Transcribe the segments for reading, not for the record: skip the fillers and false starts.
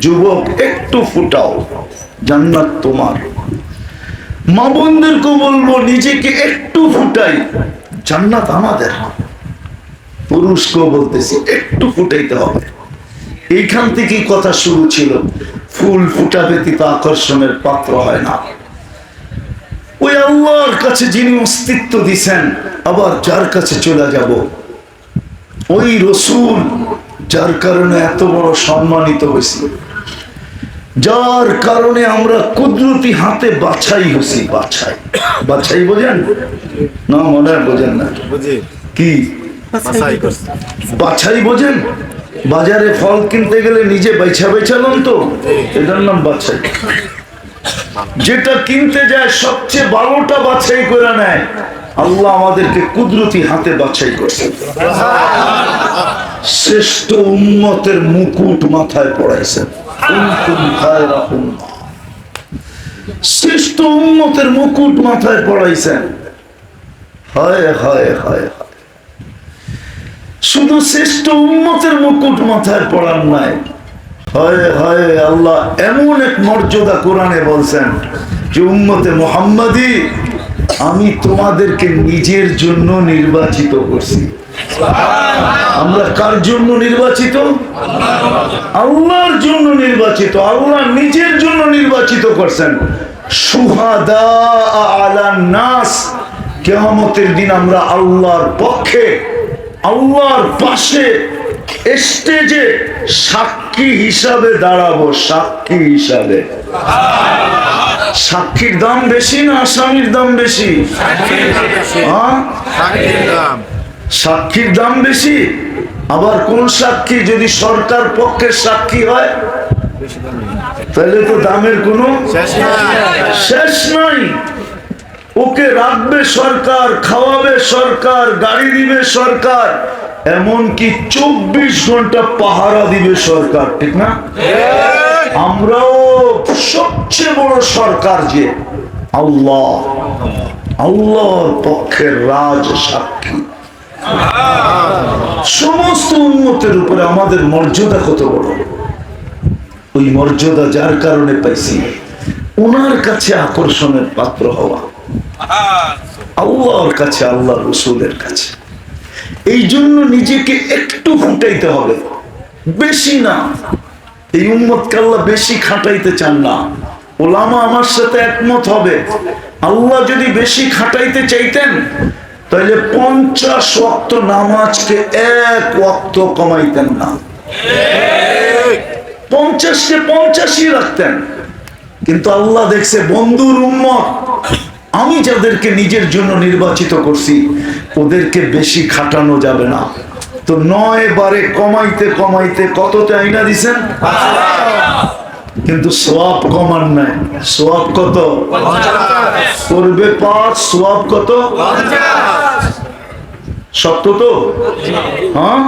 যুবক একটু ফুটাও, জান্নাত তোমার। মা বোনদেরকে বলবো নিজেকে একটু ফুটাই, জান্নাত আমাদের। পুরুষকেও বলতেছি একটু ফুটাইতে হবে। এইখান থেকেই কথা শুরু ছিল, ফুল ফুটা ব্যতীত আকর্ষণের পাত্র হয় না। ওই আল্লাহর কাছে যিনি অস্তিত্ব দিছেন, আবার যার কাছে চলে যাব, ওই রসুল যার কারণে এত বড় সম্মানিত হয়েছি, যার কারণে আমরা কুদরতি হাতে বাছাই হয়েছি। বাছাই, বাছাই বোঝেন না? মনে হয় বোঝেন না। কি বাছাই বোঝেন? বাজারে ফল কিনতে গেলে নিজে বেছা বেছালাম তো, এটার নাম বাছাই। যেটা কিনতে যায় সবচেয়ে ভালোটা বাছাই করে নেয়। আল্লাহ আমাদেরকে কুদরতি হাতে বাছাই করছে, শ্রেষ্ঠ উম্মতের মুকুট মাথায় পড়াইছেন। শ্রেষ্ঠ উম্মতের মুকুট মাথায় পড়াইছেন। হায় হায় হায়, শুধু শ্রেষ্ঠ উম্মতের মুকুট মাথায় পড়ার নাই, হায় হায়, আল্লাহ এমন এক মর্যাদা কোরআনে বলছেন যে উম্মতে মুহাম্মাদি, আমি তোমাদেরকে নিজের জন্য নির্বাচিত করছি। আমরা কার জন্য নির্বাচিত? আল্লাহর জন্য নির্বাচিত। আল্লাহ নিজের জন্য নির্বাচিত করছেন। শুহাদা আলান নাস, কিয়ামতের দিন আমরা আল্লাহর পক্ষে, আল্লাহর পাশে স্টেজে সাক্ষী হিসাবে দাঁড়াবো। সাক্ষী হিসাবে। সাক্ষীর দাম বেশি না আসামির দাম বেশি? সাক্ষীর দাম বেশি। আবার কোন সাক্ষী? যদি সরকার পক্ষের সাক্ষী হয় তাহলে তো দামের কোনো শেষ নাই। ওকে রাখবে সরকার, খাওয়াবে সরকার, গাড়ি দিবে সরকার, এমনকি 24 ঘন্টা পাহারা দিবে সরকার, ঠিক না? আমরাও সবচেয়ে বড় সরকার যে আল্লাহ, আল্লাহর পক্ষের রাজ সাক্ষী। সমস্ত উম্মতের উপরে আমাদের মর্যাদা কত বড়। ওই মর্যাদা যার কারণে পাইছি, ওনার কাছে আকর্ষণের পাত্র হওয়া, আল্লাহর কাছে, আল্লাহ রসুলের কাছে। এই জন্য নিজেকে একটু ফুটাইতে হবে, বেশি না। এই উম্মতকে আল্লাহ বেশি খাটাইতে চান না। ওলামা আমার সাথে একমত হবে, আল্লাহ যদি বেশি খাটাইতে চাইতেন তাহলে 50 ওয়াক্ত নামাজকে 1 ওয়াক্ত কমাইতেন না, 50কে 50ই রাখতেন। কিন্তু আল্লাহ দেখছে বন্ধুর উম্মত, আমি যাদেরকে নিজের জন্য নির্বাচিত করছি ওদেরকে বেশি খাটানো যাবে না। তো 9 বারে কমাইতে কমাইতে কততে আইনা দিছেন, কিন্তু সওয়াব কমান নাই। সওয়াব কত? করবে 5, সওয়াব কত? সত্য তো? হ্যাঁ,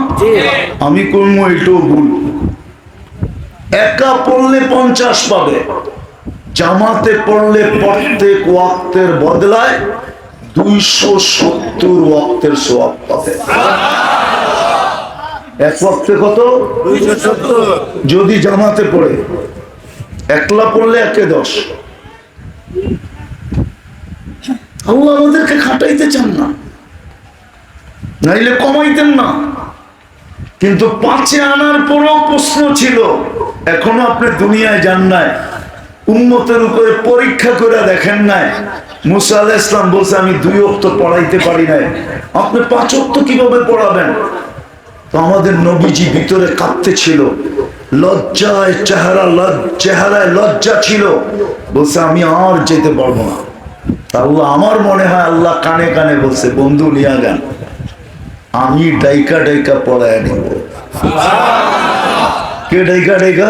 আমি করবো এটাও ভুল। একা পড়লে 50 পাবে, জামাতে পড়লে প্রত্যেক ওয়াক্তের বদলায় 270 ওয়াক্তের সওয়াব পাবে। এক ওয়াক্তে কত? 270 যদি জামাতে পড়ে। একলা পড়লে 1-10। আল্লাহ আমাদেরকে খাটাইতে চান না, নাইলে কমাইতেন না। কিন্তু 5-এ আনার পরেও প্রশ্ন ছিল, এখনো আপনি দুনিয়ায় যান নাই, উম্মতের উপরে পরীক্ষা করে দেখেন নাই। মুসা আলাইহিস সালাম বলছে আমি 2 ওয়াক্ত পড়াইতে পারি নাই, আপনি 5 ওয়াক্ত কিভাবে পড়াবেন? তো আমাদের নবীজি ভিতরে কাঁপতে ছিল, লজ্জায় চেহারায় লজ্জা ছিল। বলছে আমি আর যেতে পারবো না। আল্লাহ, আমার মনে হয় আল্লাহ কানে কানে বলছে, বন্ধু নিয়া গান, আমি ডাইকা ডাইকা পড়ায় নিব। কে ডাইকা ডাইকা?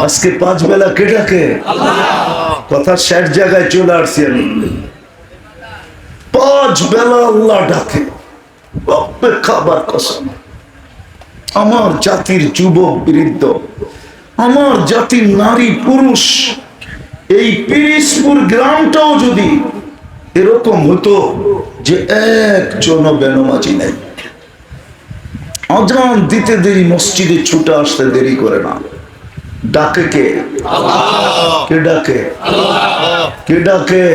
আজকে 5 বেলা কে ডাকে? কথা শেষ জায়গায় চলে আসছি আমি। 5 বেলা আল্লাহ ডাকে। খাবার কসম, আমার জাতির যুবক বৃদ্ধ, আমার জাতির নারী পুরুষ, এই পিরিজপুর গ্রামটাও যদি এরকম হতো যে একজন বেনামাজি নেই, আজান দিতে দেরি, মসজিদে ছুটে আসতে দেরি করে না, ডাকে কে? কে ডাকে? কে ডাকে?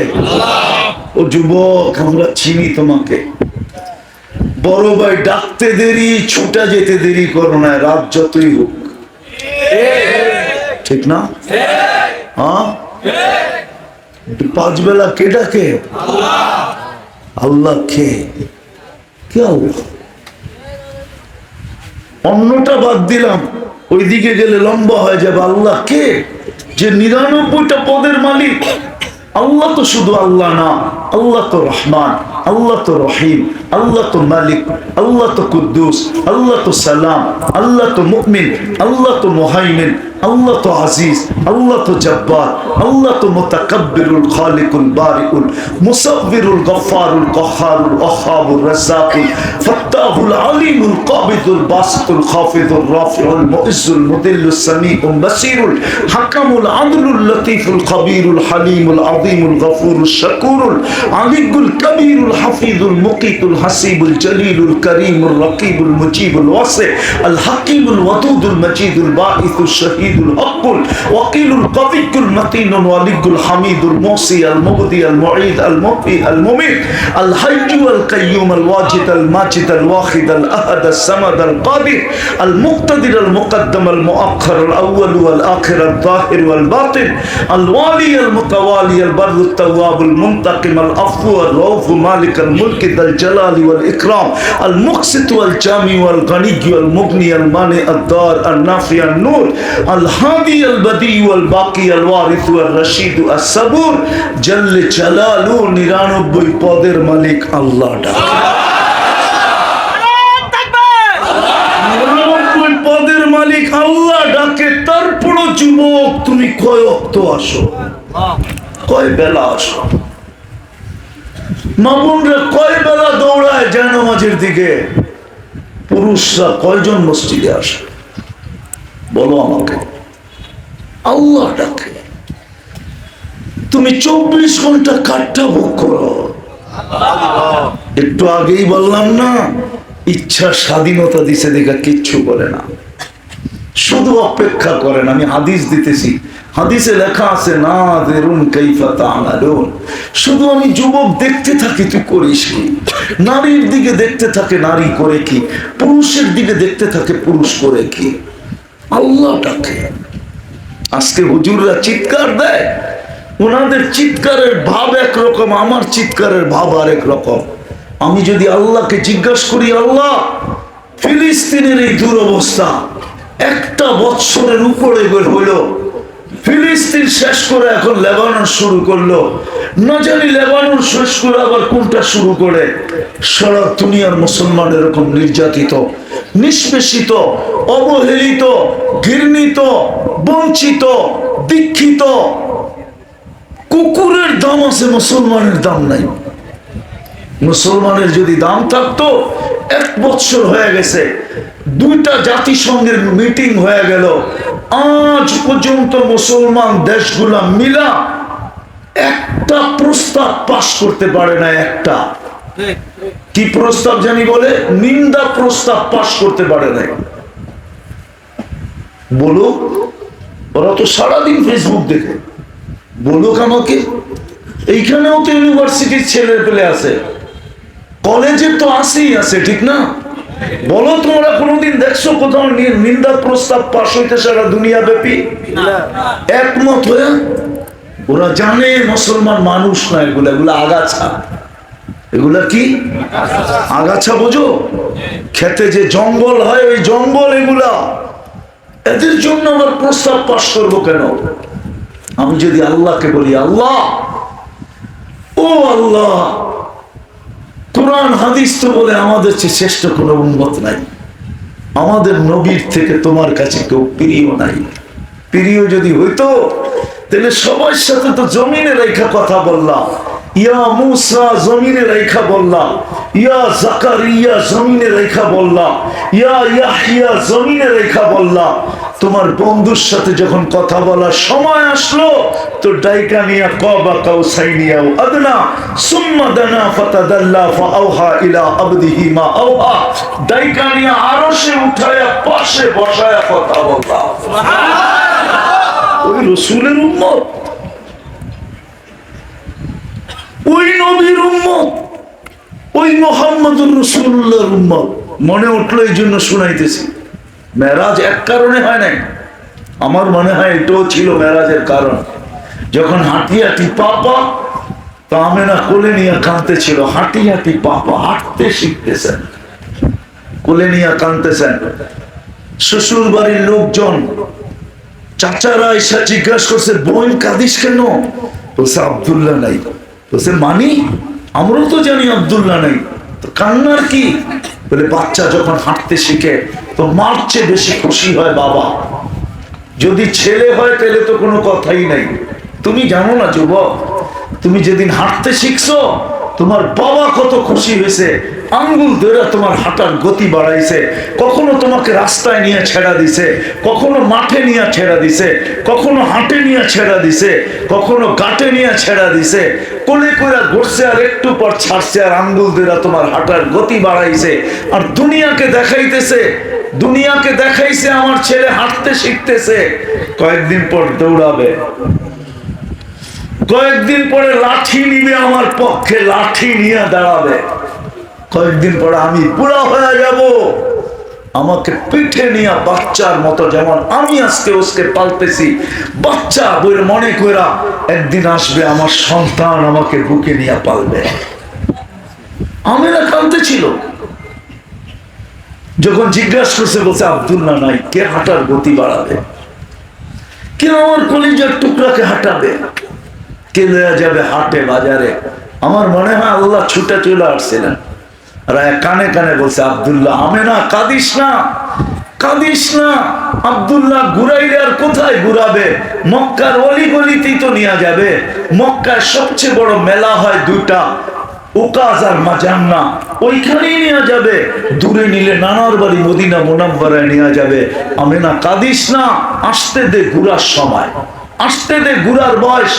ও যুবক, আমরা চিনি তোমাকে। বড় ভাই ডাকতে দেরি, ছুটা যেতে দেরি করো না, রাত যতই হোক। ঠিক না? হ্যাঁ, 5 বেলা কে ডাকে? আল্লাহ। কে? কে আল্লাহ? অন্যটা বাদ দিলাম, ওইদিকে গেলে লম্বা হয়ে যাবে। আল্লাহ কে? যে 99টা পদের মালিক। আল্লাহ তো শুধু আল্লাহ না, আল্লাহ তো রহমান, আল্লাহ তো রহিম, আল্লাহ তো মালিক, আল্লাহ তো কুদ্দুস, আল্লাহ তো সালাম, আল্লাহ তো মুমিন, আল্লাহ তো মুহাইমিন, আল্লাহ তো আজিজ, আল্লাহ তো জব্বার, আল্লাহ তো মুতাকাব্বিরুল খালিকুল বারিউল মুসাব্বিরুল গফফারুল কহ্হারুল ওয়াহ্হাবুর রাজ্জাকুল ফাত্তাহুল আলিমুল কাবিদুল বাসিতুল খাফিদুর রাফিউল মুইজ্জুল মুদিল্লুস সামিউল বাসিরুল হাকামুল আদলুল লতীফুল খবীরুল হালিমুল আযীমুল গফুরুশ শাকুরুল আলিয়ুল কবীরুল হাফিজুল মুকিতুল হাসিবুল জলিলুল করিমুল রকিবুল মুজিবুল ওয়াসি আল হাকিমুল ওয়াদুদুল মজিদুল বাঈসুশ শাহীদ الحق الوكيل القوي المتين الولي الحميد الموصي المبدي المعيد المحيي المميت الحي القيوم الواجد الماجد الواحد الاحد الصمد القادر المقتدر المقدم المؤخر الاول والاخر الظاهر والباطن الوالي المتوالي البر التواب المنتقم العفو الرؤوف مالك الملك ذا الجلال والاكرام المقسط والجامع والغني والمغني المانع الدار النافع النور الهادي البديع والباقي الوارث والرشيد الصبور جل جلاله 99 পদের মালিক আল্লাহ ডাকে। 99 পদের মালিক আল্লাহ ডাকে। তারপর যুবক, তুমি কয় ওয়াক্ত আসো, কয় বেলা আসো? মা বোনরা কয় বেলা দৌড়ায় যায় নামাজের দিকে? পুরুষরা কয়জন মসজিদে আসে বলো আমাকে? আল্লাহ ডাকে। তুমি 24 ঘন্টা কাঠটা ভোগ করো। একটু আগেই বললাম না, ইচ্ছা স্বাধীনতা দিছে দেখা কিচ্ছু করে না, শুধু অপেক্ষা করেন। আমি হাদিস দিতেছি, হাদিসে লেখা আছে নাযিরুন কাইফা তা'মালুন। শুধু আমি যুবক দেখতে থাকি তুই করিস কি, নারীর দিকে দেখতে থাকে নারী করে কি, পুরুষের দিকে দেখতে থাকে পুরুষ করে কি। আল্লাহ ডাকে। আজকে হুজুররা চিৎকার দেয়, ওনাদের চিৎকারের ভাব একরকম, আমার চিৎকারের ভাব আরেক রকম। আমি যদি আল্লাহকে জিজ্ঞাসা করি, আল্লাহ ফিলিস্তিনের এই দুরবস্থা 1 বছরের উপরে হইল, ফিলিস্তিন শেষ করে এখন লেবানন শুরু করলো, না জানি লেবানন শেষ করে আবার কোনটা শুরু করে। সারা দুনিয়ার মুসলমান এরকম নির্যাতিত, নিষ্পেষিত, অবহেলিত, ঘৃণিত, বঞ্চিত, দীক্ষিত। কুকুরের দাম আছে, মুসলমানের দাম নাই। মুসলমানের যদি দাম থাকতো, 1 বছর হয়ে গেছে, 2টা জাতিসংঘের মিটিং হয়ে গেল, আজ পর্যন্ত মুসলমান দেশগুলা মিলা একটা প্রস্তাব পাশ করতে পারে না। একটা কি প্রস্তাব জানি বলে? নিন্দা প্রস্তাব পাশ করতে পারে না। বলো, ওরা তো সারাদিন ফেসবুক দেখে। বলুক আমাকে, এইখানেও তো ইউনিভার্সিটির ছেলে পেলে আছে, কলেজের তো আসেই আছে, ঠিক না? বলো, তোমরা কোনোদিন দেখছো কোথাও নিন্দা প্রস্তাব পাশ হইতে সারা দুনিয়া ব্যাপী একমত হয়ে? ওরা জানে মুসলমান মানুষ না, এগুলা আগাছা। এগুলা কি আগাছা? বোঝো, খেতে যে জঙ্গল হয়, ওই জঙ্গল এগুলা। এদের জন্য আবার প্রস্তাব পাশ করবো কেন? আমি যদি আল্লাহকে বলি, আল্লাহ, ও আল্লাহ, কোরআন হাদিস তো বলে আমাদের চেয়ে শ্রেষ্ঠ কোনো উম্মত নাই, আমাদের নবীর থেকে তোমার কাছে কেউ প্রিয় নাই। প্রিয় যদি হইতো তাহলে সবার সাথে তো জমিনে রেখা কথা বললাম, ইয়া মুসা জমিনে রেখা বললাম, ইয়া জাকারিয়া জমিনে রেখা বললাম, ইয়া ইয়াহইয়া জমিনে রেখা বললাম। তোমার বন্ধুর সাথে যখন কথা বলার সময় আসলো, তো ডাইকা নিয়া কাবা কাউসাইনিয়া আদনা সুম্মা দানা ফাতাদাল্লা ফাআওহা ইলা আবদিহি মা আওহা, ডাইকা নিয়া আরশে উঠায়া পাশে বসায়া কথা বললাম। সুবহানাল্লাহ। রসুলের উম্মত, ওই নবীর উম্মত, ওই মুহাম্মদুর রাসূলুল্লাহর উম্মত। মনে উঠলো এই জন্য শুনাইতেছি। মেরাজ এক কারণে হয় নাই, আমার মনে হয় এটাও ছিল মেরাজের কারণ। যখন হাঁটি হাঁটি পাপা, তা আমেনা কোলে নিয়ে কাঁদতেছিল। হাঁটি হাঁটি পাপা হাঁটতে শিখতেছেন, কোলে নিয়ে কাঁদতেছেন। শ্বশুর বাড়ির লোকজন, চাচারা এসে জিজ্ঞাসা করছে, বোন কাঁদিস কেন? বলছে আব্দুল্লাহ নাই। বলছে মানি, আমরাও তো জানি আব্দুল্লাহ নাই, তো কান্নার কি? বলে বাচ্চা যখন হাঁটতে শিখে তো মার চেয়ে বেশি খুশি হয় বাবা। যদি ছেলে হয় তাহলে তো কোনো কথাই নাই। তুমি জানো না যুবক, তুমি যেদিন হাঁটতে শিখছো তোমার বাবা কত খুশি হয়েছে, আঙ্গুল ধরে তোমার হাঁটার গতি বাড়াইছে। কখনো তোমাকে রাস্তায় নিয়ে ছেড়া দিছে, কখনো মাঠে নিয়ে ছেড়া দিছে, কখনো হাটে নিয়ে ছেড়া দিছে, কখনো গাটে নিয়ে ছেড়া দিছে। কোলে করে ঘুরছে আর একটু পর ছাড়ছে, আর আঙ্গুল ধরে তোমার হাঁটার গতি বাড়াইছে। আর দুনিয়াকে দেখাইতেছে, দুনিয়াকে দেখাইছে আমার ছেলে হাঁটতে শিখতেছে। কয়েকদিন পর দৌড়াবে, কয়েকদিন পরে লাঠি নিবে আমার পক্ষে, লাঠি নিয়ে দাঁড়াবে। কয়েকদিন পরে আমি বুড়া হয়ে যাব, আমাকে পিঠে নিয়ে বাচ্চার মতো, যেমন আমি আজকে ওকে পালতেছি বাচ্চা বইয়ের মনে করা, একদিন আসবে আমার সন্তান আমাকে বুকে নিয়ে পালবে। আমেনা কাঁদতেছিল। যখন জিজ্ঞাসা করছে, বলছে আব্দুল্লাহ নাই, কে হাঁটার গতি বাড়াবে? কে আমার কলিজার টুকরাকে হাঁটাবে? কে লয়া যাবে হাটে বাজারে? আমার মনে হয় আল্লাহ ছুটে চলে আসছিলেন। কানে কানে বলছে আব্দুল্লাহ, আমেনা কাঁদিস না, কাঁদিস না। আব্দুল্লাহ ঘুরাইলে আর কোথায় ঘুরাবে? মক্কার অলি গলিতেই তো নিয়ে যাবে। মক্কার সবচেয়ে বড় মেলা হয় দুইটা, ওকাজ আর মাজান্না, ওইখানেই নিয়ে যাবে। দূরে নিলে নানার বাড়ি মদিনা মুনাওয়ারায় নিয়ে যাবে। আমেনা কাঁদিস না, আসতে দে ঘুরার সময়, আসতে দে ঘুরার বয়স।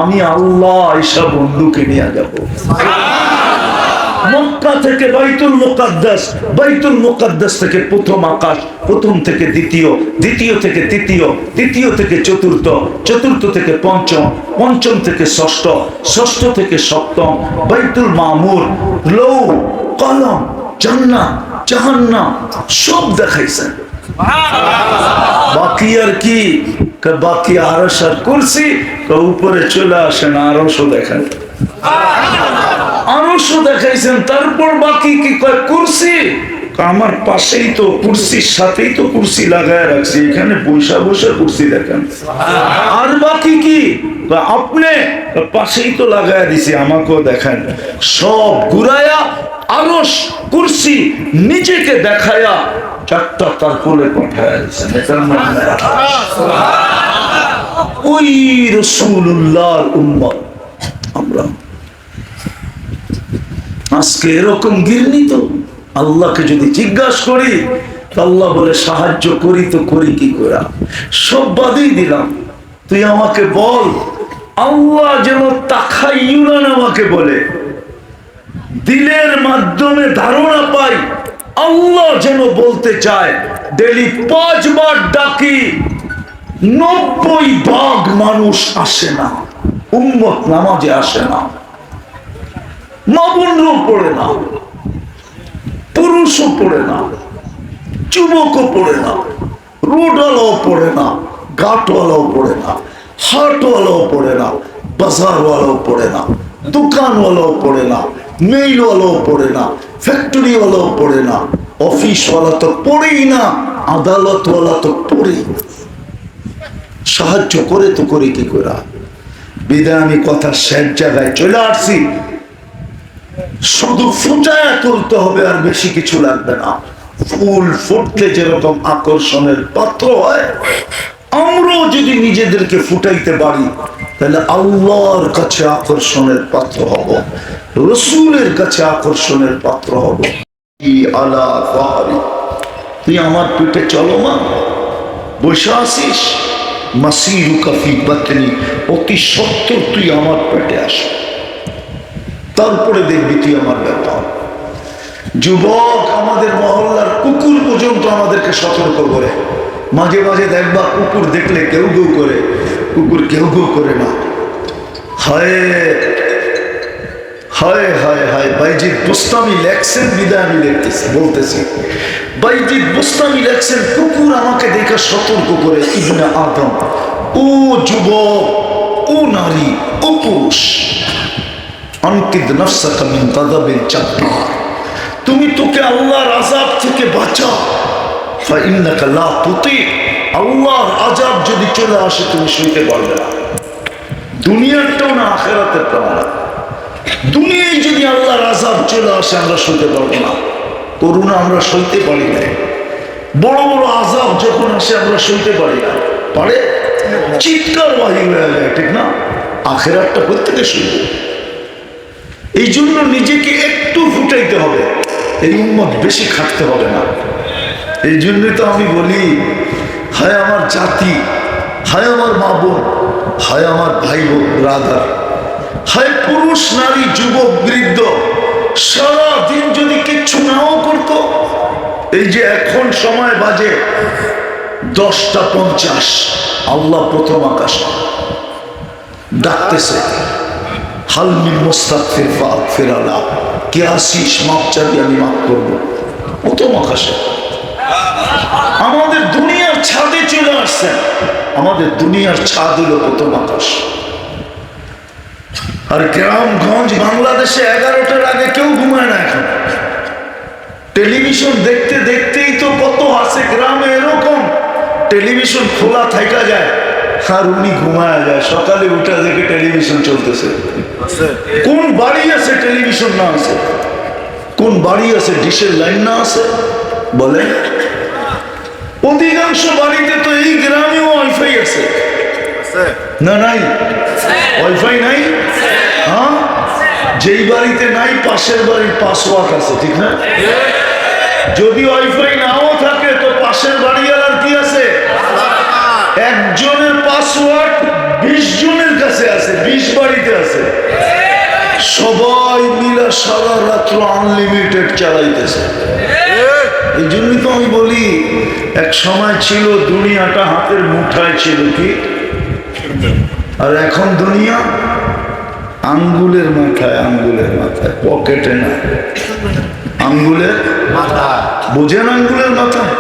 আমি আল্লাহ এসব বন্ধুকে নিয়ে যাব। মক্কা থেকে বাইতুল মুকাদ্দাস, বাইতুল মুকাদ্দাস থেকে প্রথম আকাশ, প্রথম থেকে দ্বিতীয়, দ্বিতীয় থেকে তৃতীয়, তৃতীয় থেকে চতুর্থ, চতুর্থ থেকে পঞ্চম, পঞ্চম থেকে ষষ্ঠ, ষষ্ঠ থেকে সপ্তম, বাইতুল মামুর, লৌ কলম, জান্নাত, জাহান্নাম সব দেখাইছেন। বাকি আর কি? বাকি আরশ আর কুরসি, উপরে চলে আসেন আরশও দেখেন, আরশও দেখাইছেন। তারপর বাকি কি? কয় কুরসি। আমার পাশেই তো কুরসির সাথেই তো কুরসি লাগায় রাখছি, এখানে বৈশা বৈশা কুরসি দেখেন। আর বাকি কি? আপনি পাশেই তো লাগায় দিছি, আমাকেও দেখেন। সব ঘুরায়া আরশ কুরসি নিজেকে দেখায়া চারটা তার কোলে পাঠায় দিচ্ছেন। ওই রাসূলুল্লাহর উম্মত আমরা। আজকে এরকম ঘৃণিত। আল্লাহকে যদি জিজ্ঞাসা করি, আল্লাহ বলে সাহায্য করি তো করি কি করে? সব বাদই দিলাম, তুই আমাকে বল। আল্লাহ যেন তাখাইয়ুনান আমাকে বলে, দিলের মাধ্যমে ধারণা পাই। আল্লাহ যেন বলতে চায়, ডেলি 5 বার ডাকি, 90 ভাগ মানুষ আসে না, উম্মত নামাজে আসে না, মা বোনরাও পড়ে না, পুরুষও পড়ে না, যুবকও পড়ে না, রোডওয়ালাও পড়ে না, ঘাটওয়ালাও পড়ে না, হাটওয়ালাও পড়ে না, বাজারওয়ালাও পড়ে না, দোকানওয়ালাও পড়ে না, মেইলওয়ালাও পড়ে না, ফ্যাক্টরিওয়ালাও পড়ে না, অফিসওয়ালা তো পড়েই না, আদালতওয়ালা তো পড়েই না। সাহায্য করে তো করি কি করে? বিদায় আমি কথা শেষ জায়গায় চলে আসছি। শুধু ফুটায়া তুলতে হবে, আর বেশি কিছু লাগবে না। ফুল ফুটলে যেরকম আকর্ষণের পাত্র হয়, আমরাও যদি নিজেদেরকে ফুটাইতে পারি তাহলে আল্লাহর কাছে আকর্ষণের পাত্র হব, রসুলের কাছে আকর্ষণের পাত্র হব। তুই আমার পিঠে চলমান বসে আসিস, মাসিরুকা ফি বাতনি, অতি সত্তর তুই আমার পেটে আস, তারপরে দেখবি তুই আমার ব্যাপার। যুবক, আমাদের মহল্লার কুকুর পর্যন্ত আমাদেরকে সতর্ক করে। মাঝে মাঝে দেখবা কুকুর দেখলে কেউ কেউ করে, কুকুর কেউ কেউ করে না। হায় হায় হায় হায়, বাইজিদ বুস্তামি লেখছেন, বিদায় আমি দেখতেছি বলতেছি, বাইজিদ বুস্তামি লেখছেন কুকুর আমাকে দেখে সতর্ক করে, ইবনে আদম, ও যুবক, ও নারী, ও পুরুষ, আনকিদ নাফসাকা মিন গাযাবিল জাব্বার, তুমি তোকে আল্লাহর আযাব থেকে বাঁচাও, ফাইন্নাকা লা তুতি, আল্লাহর আযাব যদি চলে আসে তুমি সইতে পারবে না, দুনিয়াটাও না আখিরাতেরটাও না। দুনিয়ায় যদি আল্লাহর আযাব চলে আসে আমরা সইতে পারবো না, করুণা আমরা সইতে পারি না, বড় বড় আযাব যখন আসে আমরা সইতে পারি না, পারে চিৎকার বাহির হয়ে যায়, ঠিক না? আখিরাতটা প্রত্যেকে সইবে। এই জন্য নিজেকে একটু ফুটাইতে হবে, এই উম্মত বেশি খাটতে হবে না। এই জন্যই তো আমি বলি, হায় আমার জাতি, হায় আমার মা বোন, হায় আমার ভাই বোন ব্রাদার, হায় পুরুষ নারী যুবক বৃদ্ধ, সারাদিন যদি কিচ্ছু নাও করতো, এই যে এখন সময় বাজে 10:50, আল্লাহ প্রথম আকাশে ডাকতেছে, হালমিন মুস্তাগফির ফাগফির লাহ, কে আসিস মাপ চাবি আমি মাফ করবো, প্রথম আকাশে। আমাদের দুনিয়ার ছাদে চলে আসছেন, আমাদের দুনিয়ার ছাদ হলো প্রথম আকাশ। আর গ্রামগঞ্জ বাংলাদেশে 11টার আগে কেউ ঘুমায় না এখন, টেলিভিশন দেখতে দেখতেই তো কত আছে গ্রামে এরকম, টেলিভিশন খোলা থাকা যায় আর উনি ঘুমায় যায়, সকালে উঠে দেখে টেলিভিশন চলতেছে। কোন বাড়ি আছে টেলিভিশন না আছে? কোন বাড়ি আছে ডিশের লাইন না আছে? বলে অধিকাংশ বাড়িতে তো এই গ্রামেও ওয়াইফাই আছে না? নাই ওয়াইফাই নাই? হ্যাঁ, যেই বাড়িতে নাই পাশের বাড়ির পাসওয়ার্ড আছে, ঠিক না? যদি ওয়াইফাই নাও থাকে তো পাশের বাড়িওয়ালার কি আছে? একজনের পাসওয়ার্ড 20 জনের কাছে আছে, 20 বাড়িতে আছে, সবাই মিলে সারা রাত্র আনলিমিটেড চালাইতেছে। এই জন্যই তো আমি বলি, এক সময় ছিল দুনিয়াটা হাতের মুঠায় ছিল, কি? আর এখন দুনিয়া আঙ্গুলের মাথায়, আঙ্গুলের মাথায়, পকেটে না, আঙ্গুলের মাথায়। বুঝেন আঙ্গুলের মাথায়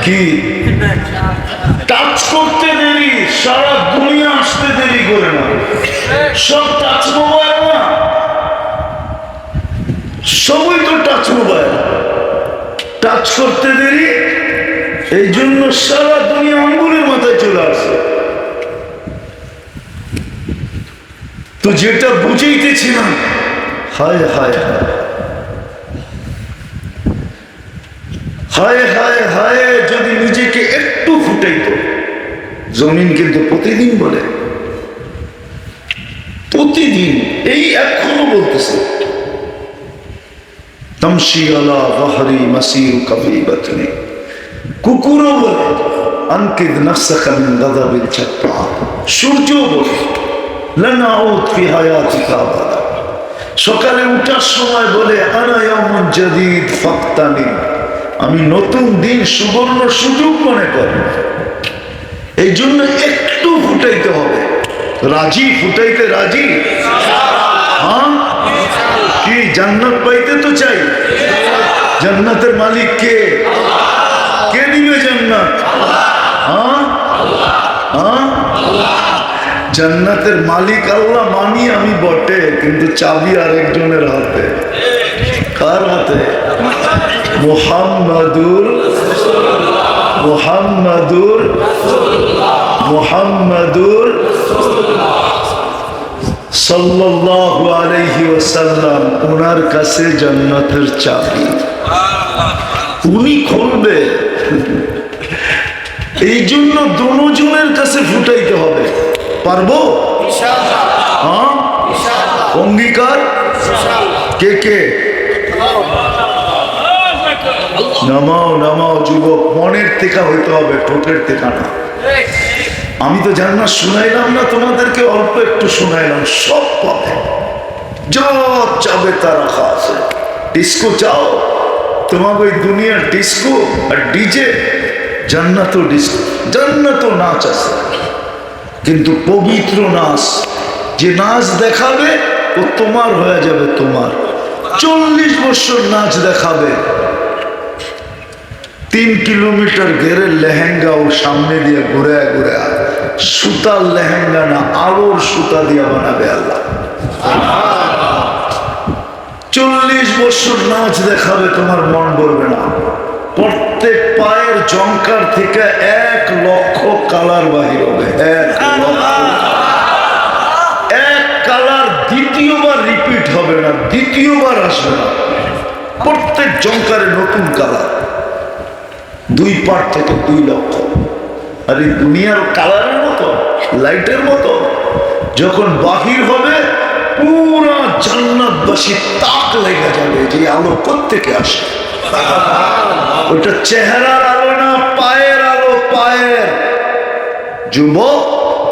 কি? টাচ করতে দেরি, সারা দুনিয়া আসতে দেরি করে না, সব টাচ মোবাইল না, সবই তো টাচ মোবাইল, টাচ করতে দেরি, এই জন্য সারা দুনিয়া আঙ্গুলের মাথায় চলে আসে। তো যেটা বুঝাইতেছিলাম, হায় হায় হায় হায় হায় হায়, যদি নিজেকে একটু ফুটাইতো। জমিন কিন্তু প্রতিদিন বলে, প্রতিদিন, এই এখনো বলতেছে, তামশি আলা যাহরি মাসিরুকা ফি বাতনি, কুকুরও বলে আনকিদ নাফসাকা মিন গাযাবিল জাব্বার, সূর্য বলে লান আউদ ফি হায়াতিকা আবাদা, সকালে উঠার সময় বলে আনা ইয়াউমুন জাদীদ ফাক্তানি, আমি নতুন দিন সুবর্ণ সুযোগ মনে করি। এই জন্য একটু ফুটাইতে হবে। রাজি? ফুটাইতে রাজি? হ্যাঁ, কি জান্নাত পাইতে তো চাই? জান্নাতের মালিক কে? কে দিবে জান্নাত? হ্যাঁ হ্যাঁ, জান্নাতের মালিক আল্লাহ মানি আমি বটে, কিন্তু চাবি আরেকজনের হাতে। কার হাতে? মুহাম্মাদুর মুহাম্মাদুর মুহাম্মাদুর সাল্লাল্লাহু আলাইহি ওয়াসাল্লাম, ওনার কাছে জান্নাতের চাবি, উনি খুলবে। এই জন্য দুজনের কাছে ফুটাইতে হবে। পারবো? হ্যাঁ, অঙ্গীকার? কে কে? নামাও নামাও যুবক, মনের থেকে হইতে হবে, ঠোঁটের থেকে না। আমি তো জান্নাত শুনাইলাম না তোমাদেরকে, অল্প একটু শুনাইলাম, সব পাবে, যা চাবে তা রাখা আছে। ডিস্কো চাও? তোমাকে ওই দুনিয়ার ডিস্কো আর ডিজে, জান্নাতও ডিস্কো, জান্নাতও নাচ আছে, কিন্তু পবিত্র নাচ, যে নাচ দেখাবে ও তোমার হয়ে যাবে। তোমার 40 বছর নাচ দেখাবে, 3 কিলোমিটার ঘেরে লেহেঙ্গা ও সামনে দিয়ে ঘুরে ঘুরে, সুতার লেহেঙ্গা না, আলোর সুতা দিয়ে বানাবে আল্লাহ। 40 বছর নাচ দেখাবে, তোমার মন ভরবে না। প্রত্যেক পায়ের জঙ্কার থেকে 1 লক্ষ কালার বাহির হবে। 1 কালার দ্বিতীয়বার রিপিট হবে না, দ্বিতীয়বার আসবে না। প্রত্যেক জঙ্কারে নতুন কালার, 2 পার থেকে 2 লক্ষ। আর এই দুনিয়ার কালারের মতো, লাইটের মতো যখন বাহির হবে, পুরা জান্নাতবাসী তাক লেগে যাবে যে আলো কোত্থেকে আসে। ওটা চেহারার আলো না, পায়ের আলো। পায়ের যুবক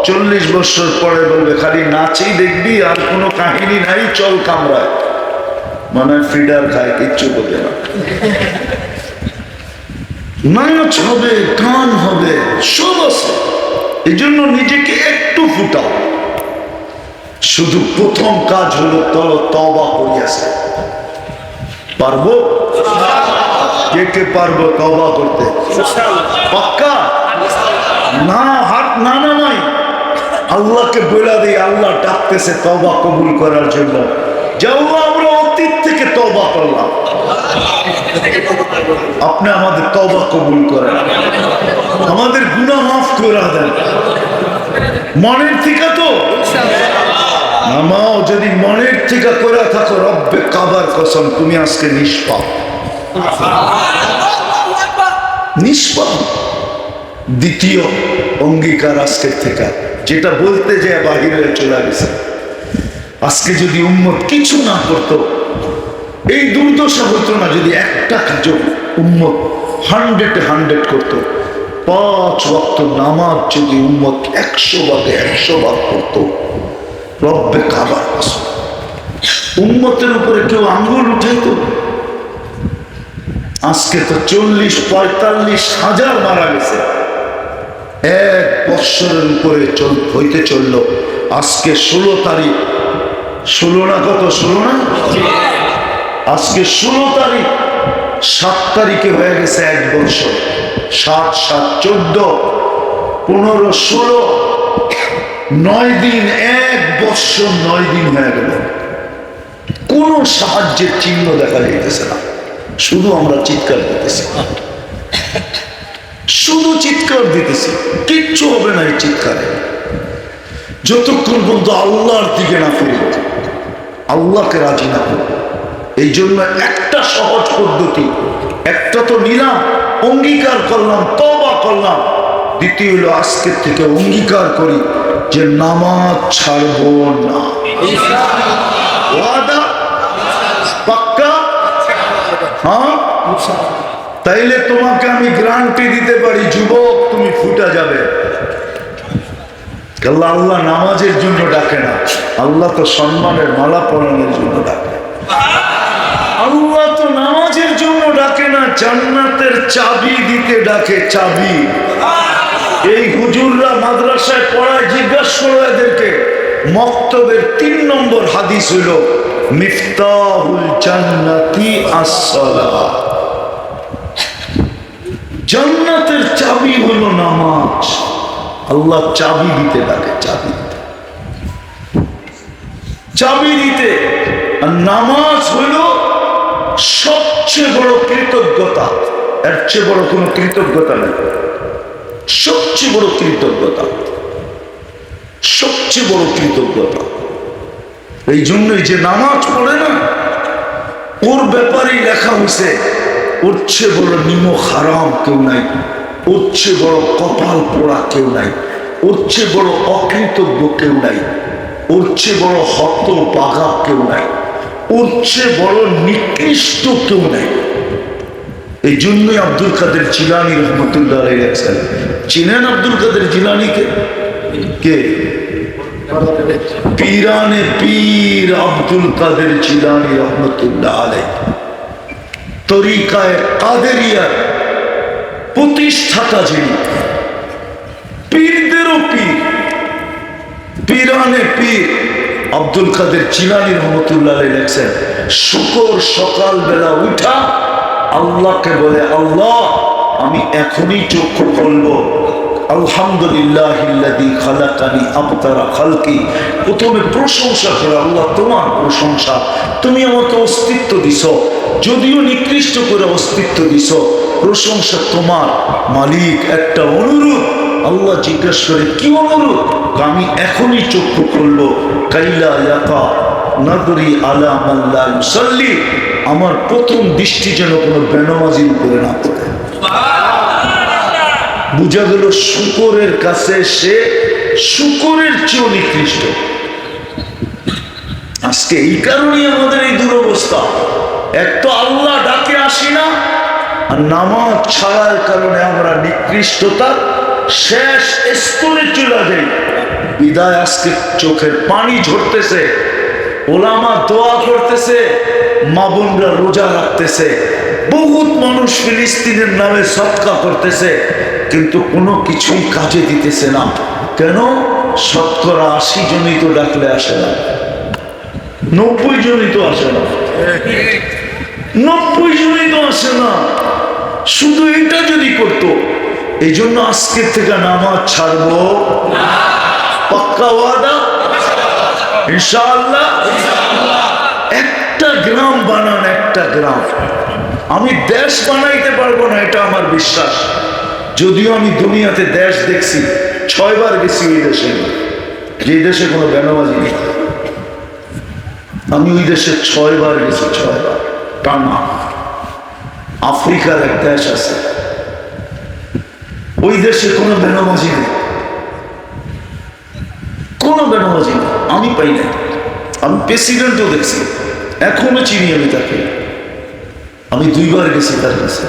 40 বছর পরে বলবে খালি নাচেই দেখবি, আর কোনো কাহিনী নাই, চল কামরায়, মানে ফিডার খায়, কিচ্ছু বোঝে না। নাচ হবে, গান হবে, সব আছে। এই জন্য নিজেকে একটু ফুটাও। শুধু প্রথম কাজ হলো তওবা করিয়াছে। পারবো? কে কে পারবো তওবা করতে? পাক্কা না? হাত না নামাই, আল্লাহকে বলে দিই, আল্লাহ ডাকতেছে তওবা কবুল করার জন্য। যাও, আমরা অতীত থেকে তওবা করলাম, আপনি আমাদের তওবা কবুল করেন, আমাদের গুনাহ মাফ করে দেন। মনের থেকে তো নামাও, যদি মনের থেকে করে থাকো, রব্বে কাবার কসম তুমি আজকে নিষ্পাপ। নিষ্পাপ। দ্বিতীয় অঙ্গীকার আজকের থেকে, যেটা বলতে যায় বাহিরে চলে গেছে। আজকে যদি উম্মত কিছু না করতো, এই দুর্দশা হতো না। যদি একটা কাজ উম্মত 100 করতো, 5 ওয়াক্ত নামাজ যদি উম্মত 100 ভাগে 100 ভাগ করতো, রব্বে কাবার কসম উম্মতের উপরে কেউ আঙ্গুল উঠাইতো? আজকে তো 40-45 হাজার মারা গেছে, 1 বৎসরের উপরে হইতে চলল। আজকে 16 তারিখ, 16 না কত? 16 না? আজকে 16 তারিখ, 7 তারিখে হয়ে গেছে 1 বৎসর। 7, 7, 14, 15, 16, 9 দিন, 1 বৎসর 9 দিন হয়ে গেল। কোন সাহায্যের চিহ্ন দেখা যাইতেছে না। শুধু আমরা চিৎকার দিতেছি, শুধু চিৎকার দিতেছি, কিচ্ছু হবে না এই চিৎকারে, যতক্ষণ পর্যন্ত আল্লাহর দিকে না ফিরব, আল্লাহকে রাজি না করব। এই জন্য একটা সহজ পদ্ধতি, একটা তো নিলাম, অঙ্গীকার করলাম, তওবা করলাম। দ্বিতীয় হলো আজকের থেকে অঙ্গীকার করি যে নামাজ ছাড়বো না। ওয়াদা? পাক্কা? হ্যাঁ, তাইলে তোমাকে আমি গ্যারান্টি দিতে পারি যুবক, তুমি ফুটা যাবে। আল্লাহ নামাজের জন্য ডাকে না, আল্লাহ তো সম্মানের মালা পরানোর জন্য ডাকে। আল্লাহ তো নামাজের জন্য ডাকে না, জান্নাতের চাবি দিতে ডাকে। চাবি। এই হুজুররা মাদ্রাসায় পড়ায়, জিজ্ঞাসা করো এদেরকে, মক্তবের 3 নম্বর হাদিস হইল মিফতাহুল জান্নাতি as-সালাহ। জান্নাতের চাবি হলো নামাজ। আল্লাহ চাবি দিতে ডাকে, চাবি দিতে, চাবি দিতে। আর নামাজ হলো সবচেয়ে বড় কৃতজ্ঞতা, এর চেয়ে বড় কোনো কৃতজ্ঞতা নেই। সবচেয়ে বড় কৃতজ্ঞতা, সবচেয়ে বড় কৃতজ্ঞতা। এই জন্যই যে নামাজ পড়ে না, ওর ব্যাপারেই লেখা হয়েছে ওর চেয়ে বড় নিমক হারাম কেউ নাই, ওর চেয়ে বড় কপাল পোড়া কেউ নাই, ওর চেয়ে বড় অকৃতজ্ঞ কেউ নাই, ওর চেয়ে বড় হত বাঘা কেউ নাই, ওর চেয়ে বড় নিকৃষ্ট কেউ নাই। এই জন্যই আব্দুল কাদের জিলানী রহমতুল্লাহ আলাইহি আছেন। চিনেন আব্দুল কাদের জিলানীকে? কে? পীরানে পীর আব্দুল কাদের জিলানী রহমতুল্লাহ আলাইহি, তরিকায়ে কাদেরিয়ার প্রতিষ্ঠাতা যিনি, পীরদেরও পীর, পীরানে পীর আব্দুল কাদের জিলানী রহমতুল্লাহ আলাইহি লেখছেন, শুকর সকালবেলা উঠা আল্লাহকে বলে, আল্লাহ আমি এখনই চক্ষু খুলবো, আলহামদুলিল্লাহিল্লাযী খালাকানি আবতারা খালকি। প্রথমে প্রশংসা করে, আল্লাহ তোমার প্রশংসা, তুমি আমাকে অস্তিত্ব দিছ, যদিও নিকৃষ্ট করে অস্তিত্ব দিছ, প্রশংসা তোমার। মালিক একটা অনুরোধ। আল্লাহ জিজ্ঞাসা করে, কি অনুরোধ? আমি এখনই চক্ষু খুলবো। কাইলা ইয়াকা নাদরি আলা মান লা ইউসাল্লি, আমার প্রথম দৃষ্টি যেন কোনো বেনামাজির উপরে না পড়ে। বুঝা গেল শুকরের কাছে সে শুকরের চেয়েও নিকৃষ্ট। আজকে এই কারণেই আমাদের এই দুরবস্থা। এক তো আল্লাহ ডাকে আসি না, আর নামাজ ছাড়ার কারণে আমরা নিকৃষ্টতার শেষ স্তরে চলে যাই। বিদায় আজকে চোখের পানি ঝরতেছে, ওলামা দোয়া করতেছে, মা বোনরা রোজা রাখতেছে, বহুত মানুষ ফিলিস্তিনের নামে সদকা করতেছে, কিন্তু কোনো কিছুই কাজে দিতেছে না। কেন? 80 জনই তো ডাকলে আসে না, 90 জনই তো আসে না, 90 জনই তো আসে না। শুধু এটা যদি করতো। এই জন্য আজকের থেকে নামাজ ছাড়বো, পাক্কা ওয়াদা ইনশাআল্লাহ। একটা গ্রাম বানান, একটা গ্রাম। আমি দেশ বানাইতে পারবো না, এটা আমার বিশ্বাস। যদিও আমি দুনিয়াতে দেশ দেখছি, 6 বার গেছি ওই দেশে, যে দেশে কোনো বেনামাজি নেই। আমি ওই দেশে 6 বার গেছি, 6 বার টানা। আফ্রিকার এক দেশ আছে, ওই দেশে কোনো বেনামাজি নেই, কোনো বেনামাজি নেই, আমি পাই নাই। আমি প্রেসিডেন্টও দেখছি, এখনো চিনি আমি তাকে। আমি 2 বার গেছি তার কাছে,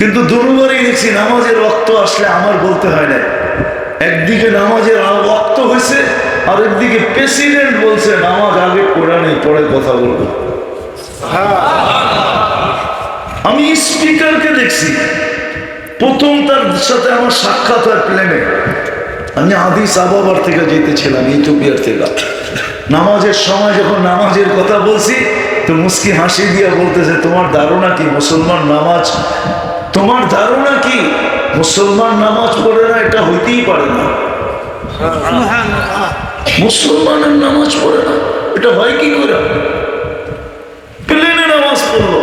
কিন্তু দুবারই দেখছি নামাজের ওয়াক্ত আসলে আমার বলতে হয় না। একদিকে নামাজের ওয়াক্ত হয়েছে, আর একদিকে প্রেসিডেন্ট বলছে নামাজ আগে পড়া নেই, পরে কথা বলবো। আমি স্পিকারকে দেখছি, প্রথম তার সাথে আমার সাক্ষাৎ হয় প্লেনে। আমি আদিস আবাবার থেকে যেতেছিলাম, ইথিওপিয়ার থেকে। নামাজের সময় যখন নামাজের কথা বলছি, তো মুস্কি হাসি দিয়া বলতেছে, তোমার ধারণা কি মুসলমান নামাজ, তোমার ধারণা কি মুসলমান নামাজ পড়ে না? এটা হইতেই পারে না, মুসলমানের নামাজ পড়ে না, এটা হয় কি করে? প্লেনে নামাজ পড়লো।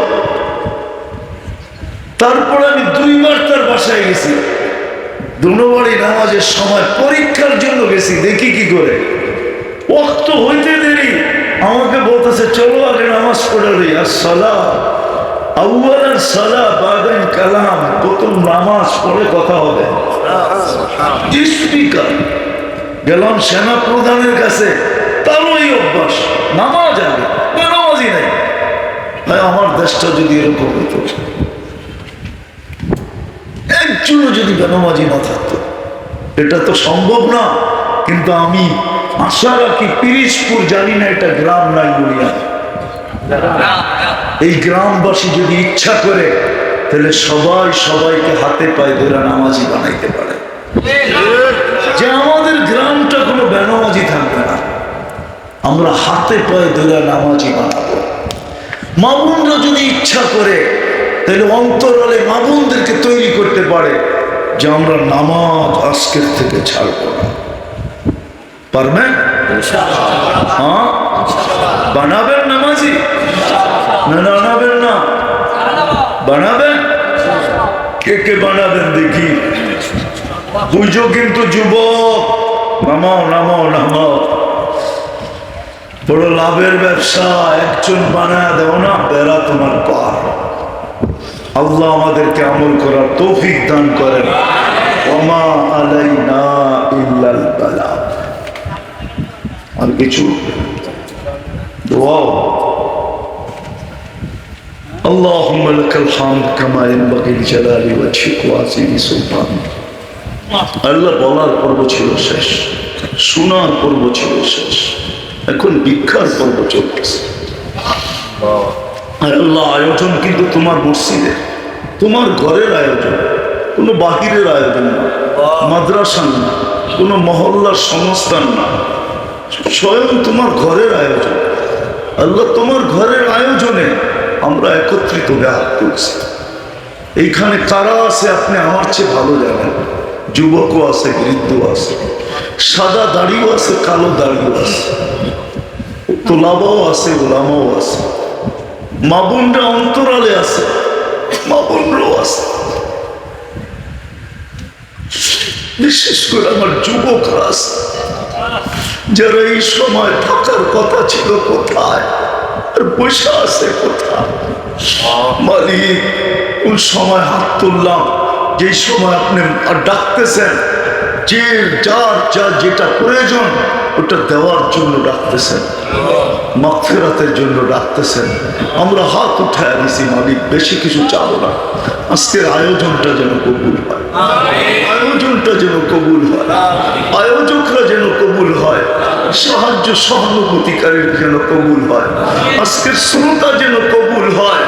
তারপরে আমি 2 বার তার বাসায় গেছি, 2 বারই নামাজের সময় পরীক্ষার জন্য গেছি, দেখি কি করে। ওয়াক্ত হইতে দেরি, আমাকে বলতেছে চলো আগে নামাজ পড়ে লই। আর সালাহ আউয়ালান সালাহ বাদান কালাম, প্রথম নামাজ পড়ে কথা হবে। স্পিকার গেলাম সেনা প্রধানের কাছে, তারও এই অভ্যাস, নামাজ আগে, বেনামাজি নাই। ভাই আমার দেশটা যদি এরকম হতো, একজনও যদি বেনামাজি না থাকতো, এটা তো সম্ভব না। কিন্তু আমি আশা রাখি, পিরিজপুর জানি না এটা গ্রাম নাই বলিয়া, এই গ্রামবাসী যদি ইচ্ছা করে, তাহলে সবাই সবাইকে হাতে পায়ে ধরে নামাজি বানাইতে পারে, যে আমাদের গ্রামটা কোনো বেনামাজি থাকবে না, আমরা হাতে পায়ে ধরে নামাজি বানাবো। মা বোনরা যদি ইচ্ছা করে, তাহলে অন্তরালে মা বোনদেরকে তৈরি করতে পারে যে আমরা নামাজ আজকের থেকে ছাড়বো না। পারবেন? হ্যাঁ, বানাবেন নামাজি না? বানাবেন না? বানাবেন? কে কে বানাবেন দেখি? বুঝো কিন্তু যুবক, নামাও নামাও নামাও। বড় লাভের ব্যবসা, একজন বানায় দেও না, বেড়া তোমার পার। আল্লাহ আমাদেরকে আমল করার তৌফিক দান করেন। ওমা আলাইনা ইল্লাল বালাগ। আর কিছু দোয়া। আল্লাহুম্মা লাকাল হামদ কামা ইয়ানবাগি লিজালালি ওয়াজহিক ওয়া আযীমি সুলতানিক। আল্লাহ বলার পর্ব ছিল শেষ, শোনার পর্ব ছিল শেষ, এখন ভিক্ষার পর্ব চলতেছে। আর আল্লাহ আয়োজন কিন্তু তোমার মসজিদের, তোমার ঘরের আয়োজন, কোনো বাহিরের আয়োজন না, মাদ্রাসা না, কোনো মহল্লার সংস্থান না, স্বয়ং তোমার ঘরের আয়োজন। আল্লাহ তোমার ঘরের আয়োজনে আমরা একত্রিত হাত করছি। এইখানে কারা আছে আপনি আমার চেয়ে ভালো জানেন। যুবকও আছে, বৃদ্ধ আছে, সাদা দাড়িও আছে, কালো দাড়িও আছে, তোলাবাও আছে, ওলামাও আছে, মা বোনরা অন্তরালে আছে, মা বোনরাও আছে। বিশেষ করে আমার যুবকরা আছে যারা এই সময় থাকার কথা ছিল কোথায় আর বসে আছে কোথায়। মালিক, কোন সময় হাত তুললাম, যে সময় আপনি ডাকতেছেন, যে যার যা যেটা প্রয়োজন ওটা দেওয়ার জন্য ডাকতেছেন, মাগফিরাতের জন্য ডাকতেছেন। আমরা হাত উঠায় দিছি মালিক, বেশি কিছু চাবো না। আজকের আয়োজনটা যেন কবুল হয়, আয়োজনটা যেন কবুল হয়, আয়োজকরা যেন কবুল হয়, সাহায্য সহানুভূতিকারীর যেন কবুল হয়, আজকের শ্রোতা যেন কবুল হয়,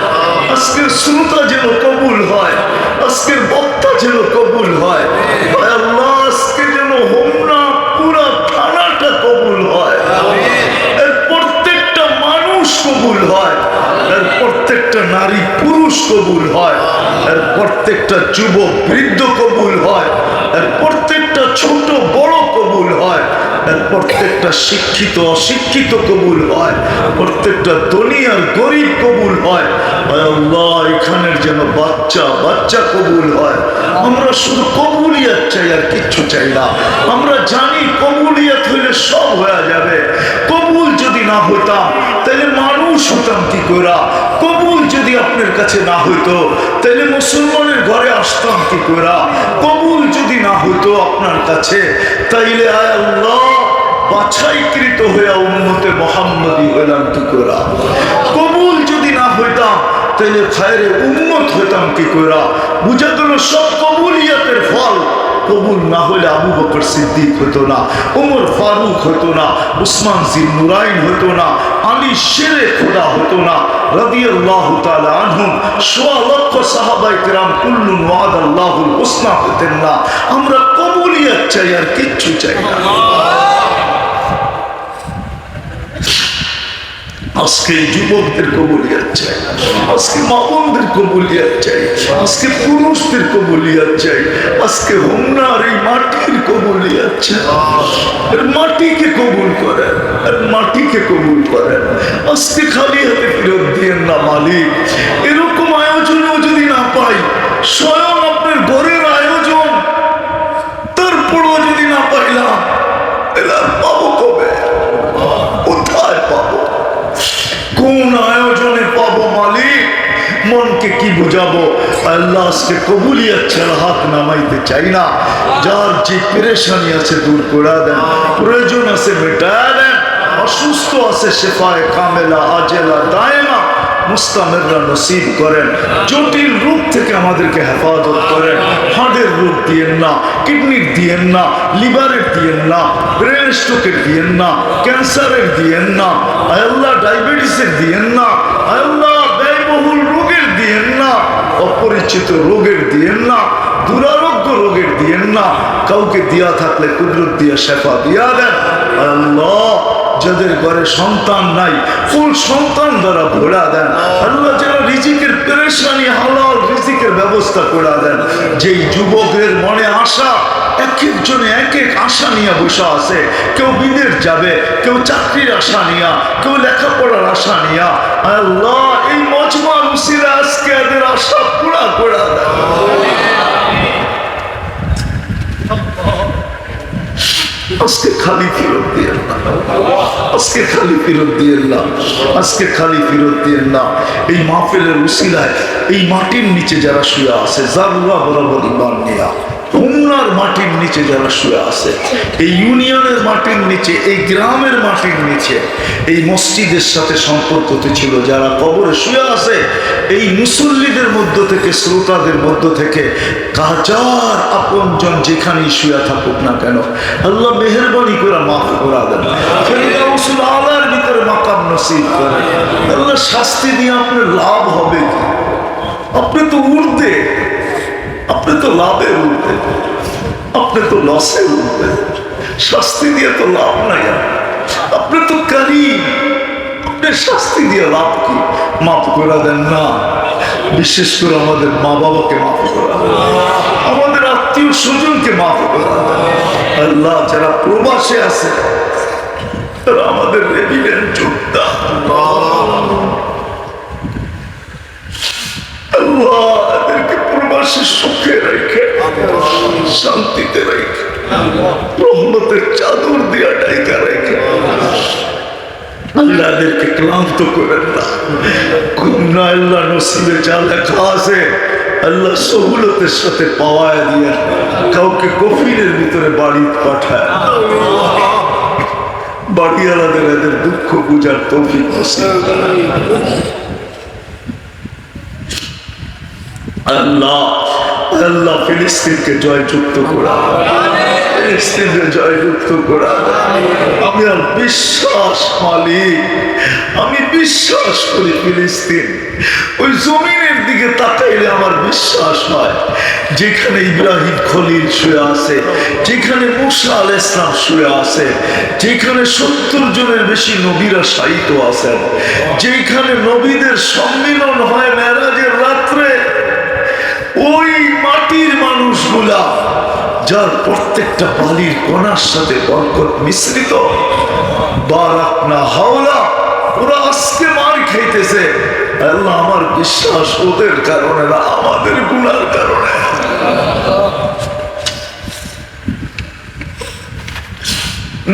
আজকের শ্রোতা যেন কবুল হয়, আজকের বক্তা যেন কবুল হয়। আল্লাহ, আজকে যেন হোমনা পুরা থানাটা কবুল হয়, এর প্রত্যেকটা মানুষ কবুল হয়, এর প্রত্যেকটা নারী পুরুষ কবুল হয়, এর প্রত্যেকটা যুবক বৃদ্ধ কবুল হয়, এর প্রত্যেকটা ছোট বড় কবুল হয়, এর প্রত্যেকটা শিক্ষিত অশিক্ষিত কবুল হয়, প্রত্যেকটা ধনী আর গরিব কবুল হয়। আল্লাহ, এখানের যেন বাচ্চা বাচ্চা কবুল হয়। আমরা শুধু কবুলিয়াত চাই, আর কিচ্ছু চাই না। আমরা জানি কবুলিয়াত হইলে সব হয়ে যাবে। কবুল যদি না হইতাম তাহলে মানুষ হতাম কি করে? কবুল যদি আপনার কাছে না হইতো তাহলে মুসলমানের ঘরে আসতাম কি করে? কবুল যদি না হইতো আপনার কাছে, তাইলে আয় আল্লাহ বাছাইকৃত হইয়া উম্মতে মুহাম্মদী হইলাম কি করে? কবুল যদি না হইতাম তাহলে খায়রে উম্মত হইতাম কি করে? বুঝা গেল সব কবুলিয়াতের ফল। কবুল না হইলে আবু বকর সিদ্দিক হইতো না, ওমর ফারুক হইতো না, উসমান জিন নুরাইন হইতো না, আলী শেরে খোদা হইতো না রাদিয়াল্লাহু তাআলা আনহুম। সোয়া লক্ষ সাহাবায়ে কেরাম কুল্লুন ওয়াদাল্লাহুল হুসনা হইতেন না। আমরা কবুলিয়াত চাই, আর কিচ্ছু চাই না। আজকে যুবকদের কবুলিয়াত চাই, আজকে মা বোনদের কবুলিয়াত চাই, আজকে পুরুষদের কবুলিয়াত চাই, আজকে হোমনার এই মাটির কবুলিয়াত চাই। এর মাটিকে কবুল করেন, এর মাটিকে কবুল করেন। আজকে খালি হাতে ফেরত দিয়েন না মালিক। এরকম আয়োজনও যদি না পাই, স্বয়ং আপনার ঘরের আয়োজন, তারপরও যদি না পাইলাম, এলা পাবো কবে? কোথায় পাবো? কোন আয়োজনে পাবো মালিক? মনকে কি বুঝাবো? আল্লাহ, আজকে কবুলিয়াত ছাড়া হাত নামাইতে চাই না। যার যে পেরেশানি আছে দূর করে দেন, প্রয়োজন আছে মেটায় দেন, অসুস্থ আছে শেফায়ে কামেলা আজেলা দায়েমা মুস্তামিররা নসিব করেন। জটিল রূপ থেকে আমাদেরকে হেফাজত করেন। হার্টের রোগ দিয়েন না, কিডনির দিয়েন না, লিভারের দিয়েন না, ব্রেন স্ট্রোকের দিয়েন না, ক্যান্সারের দিয়েন না, আল্লাহ ডায়াবেটিসের দিয়েন না, আল্লাহ ব্যয়বহুল রোগের দিয়েন না, অপরিচিত রোগের দিয়েন না, দুরারোগ্য রোগের দিয়েন না। কাউকে দিয়া থাকলে কুদরত দিয়া শেফা দিয়া দেন। আল্লাহ, যাদের ঘরে সন্তান নাই, ফুল সন্তান দ্বারা ভরা দেন। আল্লাহ, যেন রিজিকের পেরেশানি হালাল রিজিকের ব্যবস্থা করে দেন। যেই যুবকের মনে আশা, এক একজনে এক এক আশা নিয়ে বসে আছে। কেউ বিদেশ যাবে, কেউ চাকরির আশা নিয়া, কেউ লেখাপড়ার আশা নিয়া। আল্লাহ, এই মজমার উসিলা আজকে এদের আশা পুরা করে দেন। আজকে খালি ফেরত দিয়েন না, আজকে খালি ফেরত দিয়েন না, আজকে খালি ফেরত দিয়েন না। এই মাহফিলের উসিলায় এই মাটির নিচে যারা শুয়ে আছে, জাররা বরাবর ইমান নিয়া, হোমনার মাটির নিচে যারা শুয়ে আছে, এই ইউনিয়নের মাটির নিচে, এই গ্রামের মাটির নিচে, এই মসজিদের সাথে সম্পর্ক ছিল যারা কবরে শুয়ে আছে, এই মুসল্লিদের মধ্য থেকে, শ্রোতাদের মধ্য থেকে হাজার আপনজন যেখানেই শুয়ে থাকুক না কেন, আল্লাহ মেহেরবানি করে মাফ করা দেন। ফেরদাউসুল আলার ভিতরে মাকাম নসিব করেন। আল্লাহ, শাস্তি দিয়ে আপনার লাভ হবে কি? আপনি তো উর্দে, আপনি তো লাভে উঠবেন, আপনি তো লসে উঠবেন। শাস্তি দিয়ে তো লাভ নাই। আপনি তো কারীম, আপনি শাস্তি দিয়ে লাভ কি? মাফ করে দেন না। বিশেষ করে আমাদের মা বাবাকে মাফ করা, আমাদের আত্মীয় স্বজনকে মাফ করা। আল্লাহ যারা প্রবাসে আছে তারা আমাদের রেভিডেন্ট যোদ্ধা, আল্লাহ এদেরকে প্রবাসে সুখে রেখে শান্তিতে রেখে রহমতের চাদর দিয়া ডাইকা রেখে আল্লাহ এদেরকে ক্লান্ত করেন না। ঘুম না আল্লাহ নসিবে যা লেখা আছে আল্লাহ সহুলতের সাথে পাওয়ায় দিয়ে কাউকে কফিনের ভিতরে বাড়ি পাঠায়। বাড়িওয়ালাদের এদের দুঃখ বুঝার তৌফিক নসিব করেন। আল্লাহ আল্লাহ ফিলিস্তিনকে জয়যুক্ত করা, ফিলিস্তিনকে জয়যুক্ত করা। আমি আর বিশ্বাস মালিক, আমি বিশ্বাস করি ফিলিস্তিন ওই জমিনের দিকে তাকাইলে আমার বিশ্বাস হয় যেখানে ইব্রাহিম খলিল শুয়ে আছে, যেখানে মুসা আলাইহিস সালাম শুয়ে আছে, যেখানে 70 জনের বেশি নবীরা শায়িত আছেন, যেখানে নবীদের সম্মিলন হয় মেরাজের রাত্রে, ওই মাটির মানুষগুলা যার প্রত্যেকটা বালির কণার সাথে বরকত মিশ্রিত, বারাকনা হাওলা, ওরা আজকে মার খাইতেছে। আল্লাহ আমার বিশ্বাস ওদের কারণে না, আমাদের গুনার কারণে।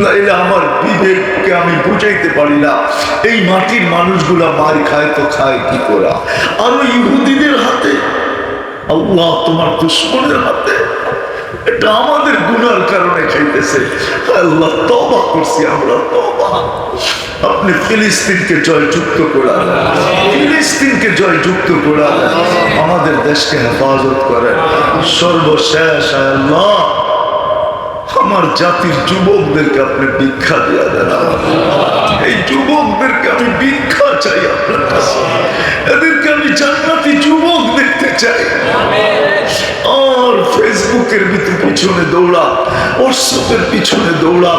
নাইলে আমার বিবেককে আমি বুঝাইতে পারি না এই মাটির মানুষগুলা মার খায় তো খায় কি করে? আরো ইহুদিদের হাতে, আল্লাহ তোমার দুশমনের হাতে, এটা আমাদের গুনার কারণে খাইতেছে। আল্লাহ তওবা করছি আমরা, তওবা। আপনি ফিলিস্তিনকে জয়যুক্ত করা, ফিলিস্তিনকে জয়যুক্ত করা, আমাদের দেশকে হেফাজত করেন। সর্বশেষ আল্লাহ আমার জাতির যুবকদেরকে আপনি ভিক্ষা দিয়া দেন। এই যুবকদেরকে আমি ভিক্ষা চাই আপনার কাছে, এদেরকে আমি জান্নাতি যুবক দেখতে চাই। আর ফেসবুকের ভিতরে পিছনে দৌড়া, হোয়াটসঅ্যাপের পিছনে দৌড়া,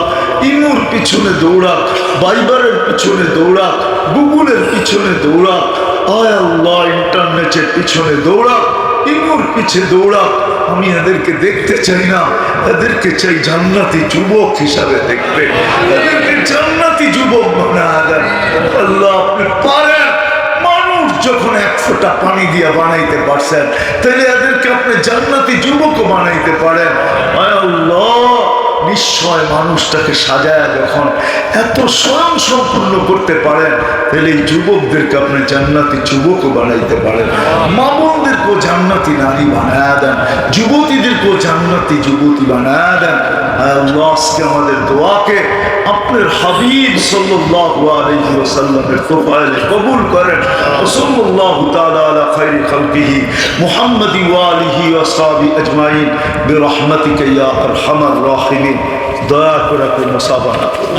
ইমোর পিছনে দৌড়া, ভাইবারের পিছনে দৌড়া, গুগলের পিছনে দৌড়া, আয় আল্লাহ ইন্টারনেটের পিছনে দৌড়া, ইমোর পিছে দৌড়া। আমি এদেরকে দেখতে চাই না, এদেরকে চাই জান্নাতি যুবক হিসাবে দেখতে, এদেরকে জান্নাতি যুবক বানায় দেন। আল্লাহ আপনি পারেন, মানুষ যখন এক ফোঁটা পানি দিয়া বানাইতে পারছেন, তাহলে এদেরকে আপনি জান্নাতি যুবকও বানাইতে পারেন। আয় আল্লাহ নিশ্চয় মানুষটাকে সাজায় যখন এত স্বয়ং সম্পূর্ণ করতে পারেন, তাহলে এই যুবকদেরকে আপনি জান্নাতি যুবকও বানাইতে পারেন। মা বোনদেরকেও জান্নাতি নারী বানায় দেন, যুবতীদেরকেও জান্নাতি যুবতী বানায় দেন। আল্লাহ আজকে আমাদের দোয়াকে আপনার হাবিব সাল্লাল্লাহু আলাইহি ওয়াসাল্লামের প্রোফাইলে কবুল করেন। সাল্লাল্লাহু তাআলা আলা খায়রি খালকিহি মুহাম্মাদি ওয়া আলিহি ওয়া সাহবিহি আজমাইন বিরহমাতিকা ইয়া আরহামার রাহিমিন। দয়া করে মুসাফাহা করুন।